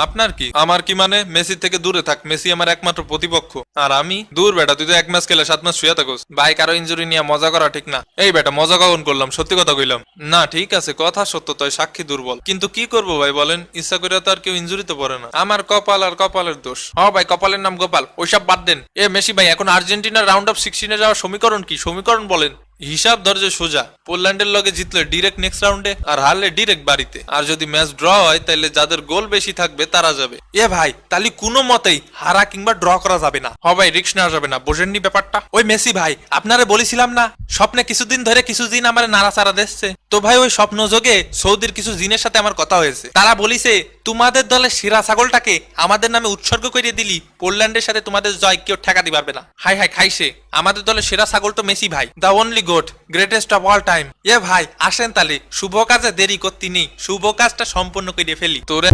আপনার কি? আমার কি মানে? মেসি থেকে দূরে থাক, মেসি আমার একমাত্র প্রতিপক্ষ। আর আমি? দূর বেটা, তুই তো 1 ম্যাচ খেলে 7 মাস শুয়ে থাকোস। ভাই, কারো ইনজুরি নিয়ে মজা করা ঠিক না। এই বেটা, মজা কখন করলাম? সত্যি কথা কইলাম। না ঠিক আছে, কথা সত্য, তাই সাক্ষী দুর্বল। কিন্তু কি করবো ভাই বলেন, ইচ্ছা করে তো আর কেউ ইনজুরিতে পড়ে না। আমার কপাল আর কপালের দোষ। ভাই, কপালের নাম গোপাল, ওইসব বাদ দেন। মেসি ভাই, এখন আর্জেন্টিনার রাউন্ড অফ 16 যাওয়ার সমীকরণ কি? সমীকরণ বলেন। হিসাব ধরছে সোজা, পোল্যান্ডের লগে জিতলে ডিরেক্ট নেক্সট রাউন্ডে, আর হারলে ডিরেক্ট বাড়িতে। আর যদি ম্যাচ ড্র হয় তাহলে যাদের গোল বেশি থাকবে তারা যাবে। ভাই, তাহলে কোনো মতেই হারা কিংবা ড্র করা যাবে না। ভাই, রিস্ক নেওয়া যাবে না, বোঝেননি ব্যাপারটা? ওই মেসি ভাই, আপনারে বলেছিলাম না স্বপ্নে কিছুদিন ধরে কিছুদিন আমার নাড়াচাড়া দিচ্ছে। তো ভাই, ওই স্বপ্ন যোগে সৌদির কিছু জিনের সাথে আমার কথা হয়েছে। তারা বলিছে তোমাদের দলের সেরা ছাগলটাকে আমাদের নামে উৎসর্গ করে দিলি পোল্যান্ডের সাথে তোমাদের জয় কেউ ঠেকাতে পারবে না। হাই হাই খাইছে, আমাদের দলের সেরা ছাগল তো মেসি ভাই, the only GOAT, greatest of all time. ভাই আসেন তাহলে, শুভ কাজে দেরি করতে নেই, শুভ কাজটা সম্পন্ন করে ফেলি তোরে।